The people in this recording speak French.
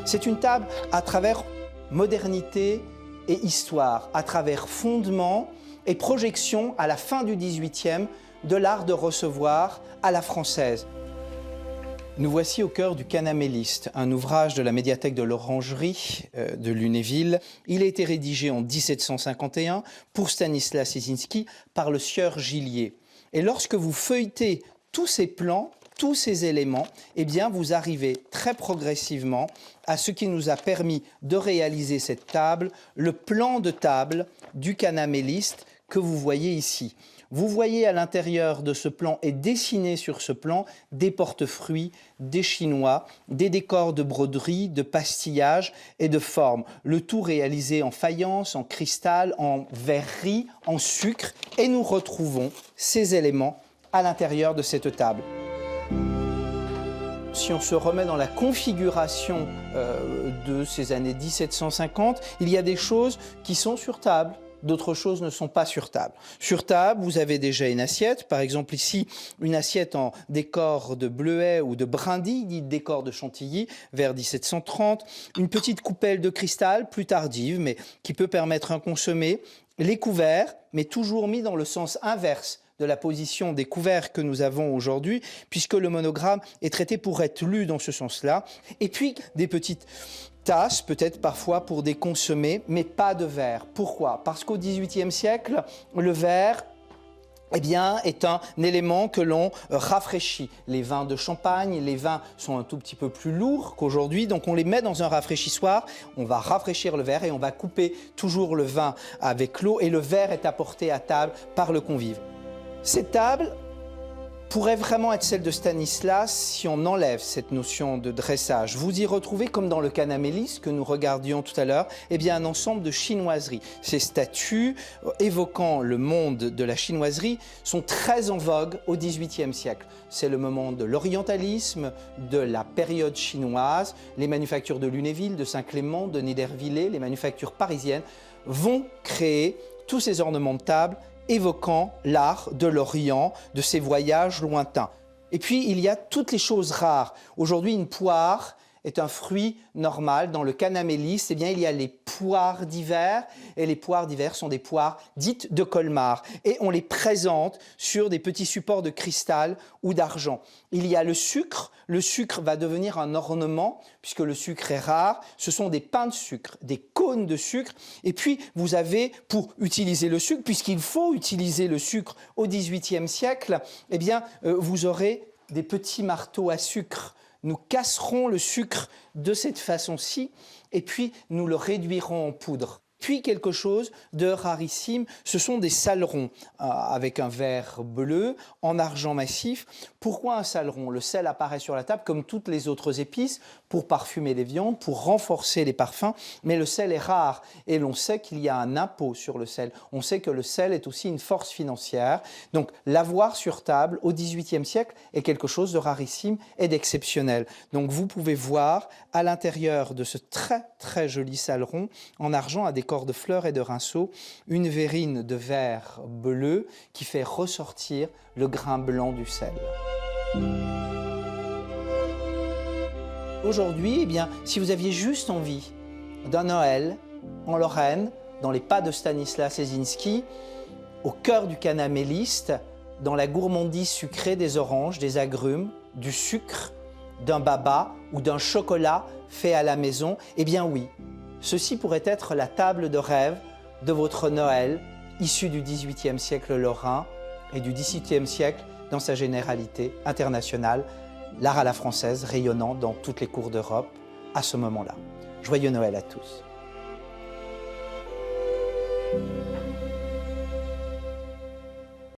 C'est une table à travers modernité et histoire, à travers fondement et projection à la fin du XVIIIe de l'art de recevoir à la française. Nous voici au cœur du Canaméliste, un ouvrage de la médiathèque de l'Orangerie de Lunéville. Il a été rédigé en 1751 pour Stanislas Leśniczki par le sieur Gillier. Et lorsque vous feuilletez tous ces plans, tous ces éléments, eh bien vous arrivez très progressivement à ce qui nous a permis de réaliser cette table, le plan de table du Canaméliste que vous voyez ici. Vous voyez à l'intérieur de ce plan et dessiné sur ce plan des portefeuilles, des chinois, des décors de broderie, de pastillage et de forme. Le tout réalisé en faïence, en cristal, en verrerie, en sucre. Et nous retrouvons ces éléments à l'intérieur de cette table. Si on se remet dans la configuration de ces années 1750, il y a des choses qui sont sur table. D'autres choses ne sont pas sur table. Sur table, vous avez déjà une assiette, par exemple ici, une assiette en décor de bleuet ou de brindille, dit décor de Chantilly, vers 1730. Une petite coupelle de cristal, plus tardive, mais qui peut permettre un consommé. Les couverts, mais toujours mis dans le sens inverse de la position des couverts que nous avons aujourd'hui, puisque le monogramme est traité pour être lu dans ce sens-là. Et puis, des petites tasses, peut-être parfois pour des consommés, mais pas de verre. Pourquoi? Parce qu'au XVIIIe siècle, le verre eh bien, est un élément que l'on rafraîchit. Les vins de champagne, les vins sont un tout petit peu plus lourds qu'aujourd'hui, donc on les met dans un rafraîchissoir, on va rafraîchir le verre et on va couper toujours le vin avec l'eau et le verre est apporté à table par le convive. Cette table pourrait vraiment être celle de Stanislas si on enlève cette notion de dressage. Vous y retrouvez, comme dans le Canaméliste que nous regardions tout à l'heure, eh bien un ensemble de chinoiseries. Ces statues évoquant le monde de la chinoiserie sont très en vogue au XVIIIe siècle. C'est le moment de l'orientalisme, de la période chinoise. Les manufactures de Lunéville, de Saint-Clément, de Niedervillers, les manufactures parisiennes vont créer tous ces ornements de table évoquant l'art de l'Orient, de ses voyages lointains. Et puis, il y a toutes les choses rares. Aujourd'hui, une poire est un fruit normal. Dans le Canaméliste, eh bien, il y a les poires d'hiver, et les poires d'hiver sont des poires dites de Colmar. Et on les présente sur des petits supports de cristal ou d'argent. Il y a le sucre va devenir un ornement, puisque le sucre est rare. Ce sont des pains de sucre, des cônes de sucre. Et puis, vous avez, pour utiliser le sucre, puisqu'il faut utiliser le sucre au XVIIIe siècle, eh bien, vous aurez des petits marteaux à sucre. Nous casserons le sucre de cette façon-ci et puis nous le réduirons en poudre. Puis quelque chose de rarissime, ce sont des saleron avec un verre bleu en argent massif. Pourquoi un saleron? Le sel apparaît sur la table comme toutes les autres épices pour parfumer les viandes, pour renforcer les parfums, mais le sel est rare et l'on sait qu'il y a un impôt sur le sel. On sait que le sel est aussi une force financière. Donc l'avoir sur table au XVIIIe siècle est quelque chose de rarissime et d'exceptionnel. Donc vous pouvez voir à l'intérieur de ce très joli saleron en argent à décor de fleurs et de rinceaux, une verrine de verre bleu qui fait ressortir le grain blanc du sel. Aujourd'hui, eh bien, si vous aviez juste envie d'un Noël en Lorraine, dans les pas de Stanislas Leśniczki, au cœur du Canaméliste, dans la gourmandise sucrée des oranges, des agrumes, du sucre, d'un baba ou d'un chocolat fait à la maison, eh bien oui, ceci pourrait être la table de rêve de votre Noël, issue du XVIIIe siècle lorrain et du XVIIe siècle dans sa généralité internationale, l'art à la française rayonnant dans toutes les cours d'Europe à ce moment-là. Joyeux Noël à tous.